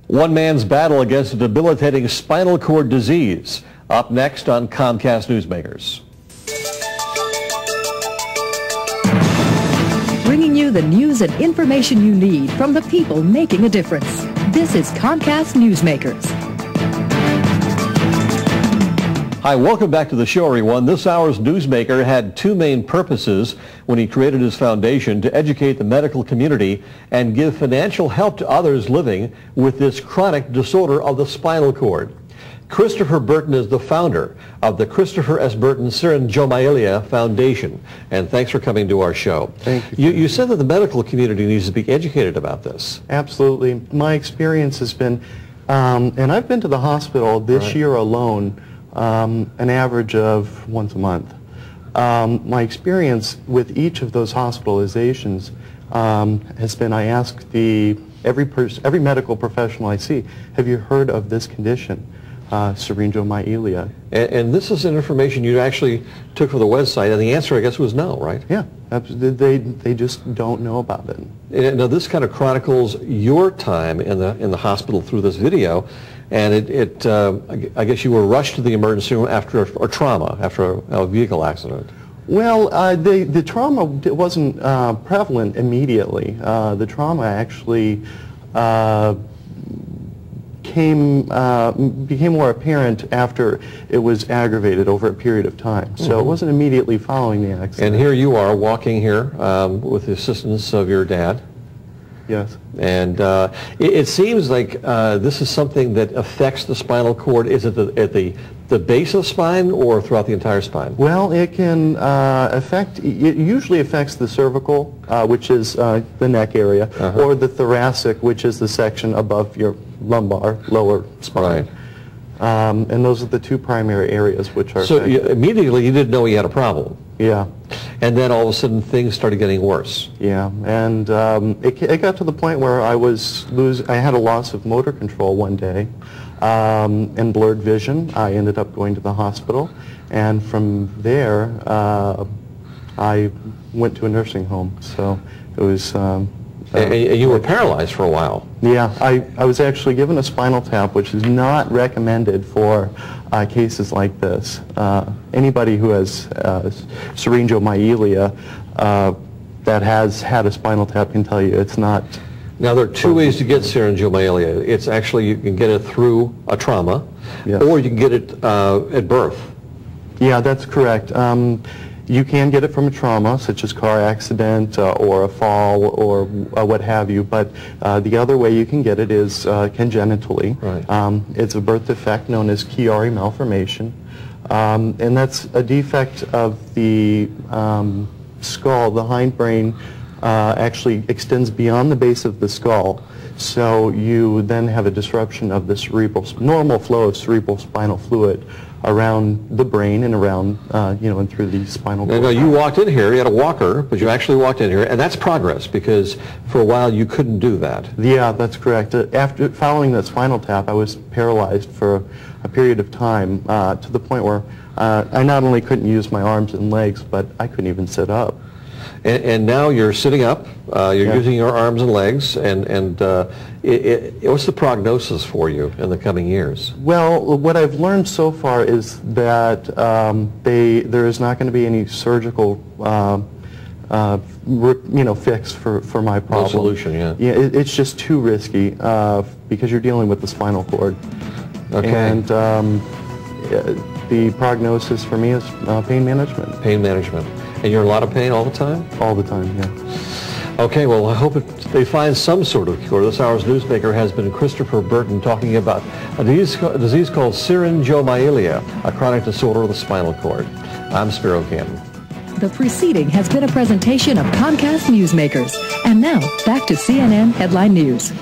One man's battle against a debilitating spinal cord disease. Up next on Comcast Newsmakers. Bringing you the news and information you need from the people making a difference. This is Comcast Newsmakers. Hi, welcome back to the show, everyone. This hour's newsmaker had two main purposes when he created his foundation: to educate the medical community and give financial help to others living with this chronic disorder of the spinal cord. Christopher Burton is the founder of the Christopher S. Burton Syringomyelia Foundation. And thanks for coming to our show. Thank you. You said that the medical community needs to be educated about this. Absolutely. My experience has been, and I've been to the hospital this year alone, an average of once a month. My experience with each of those hospitalizations has been, I ask every medical professional I see, have you heard of this condition? Syringomyelia. And this is information you actually took from the website, and the answer, I guess, was no, right? Yeah, they just don't know about it. Now, this kind of chronicles your time in the hospital through this video, and I guess you were rushed to the emergency room after a trauma, after a vehicle accident. Well, the trauma wasn't prevalent immediately. The trauma actually became more apparent after it was aggravated over a period of time. So it wasn't immediately following the accident. And here you are walking here with the assistance of your dad. Yes. And it seems like this is something that affects the spinal cord. Is it at the base of the spine or throughout the entire spine? Well, it can it usually affects the cervical, which is the neck area, or the thoracic, which is the section above your lumbar, lower spine. Right. And those are the two primary areas which are So immediately you didn't know you had a problem. Yeah. And then all of a sudden things started getting worse. Yeah, and it got to the point where I had a loss of motor control one day and blurred vision. I ended up going to the hospital, and from there I went to a nursing home. So it was... and you were paralyzed for a while. Yeah, I was actually given a spinal tap, which is not recommended for cases like this. Anybody who has Syringomyelia that has had a spinal tap can tell you it's not. Now, there are two ways to get Syringomyelia. It's actually, you can get it through a trauma, yes, or you can get it at birth. Yeah, that's correct. You can get it from a trauma, such as car accident or a fall or what have you, but the other way you can get it is congenitally. Right. It's a birth defect known as Chiari malformation, and that's a defect of the skull. The hindbrain actually extends beyond the base of the skull, so you then have a disruption of the normal flow of cerebral spinal fluid around the brain and around, and through the spinal cord. Now, you walked in here, you had a walker, but you actually walked in here, and that's progress, because for a while you couldn't do that. Yeah, that's correct. After following that spinal tap, I was paralyzed for a period of time to the point where I not only couldn't use my arms and legs, but I couldn't even sit up. And now you're sitting up, you're using your arms and legs, and what's the prognosis for you in the coming years? Well, what I've learned so far is that there is not going to be any surgical fix for my problem. No solution, yeah. Yeah, it's just too risky because you're dealing with the spinal cord. Okay. And the prognosis for me is pain management. Pain management. And you're in a lot of pain all the time? All the time, yeah. Okay, well, I hope they find some sort of cure. This hour's newsmaker has been Christopher Burton talking about a disease called Syringomyelia, a chronic disorder of the spinal cord. I'm Spiro Canton. The preceding has been a presentation of Comcast Newsmakers. And now, back to CNN Headline News.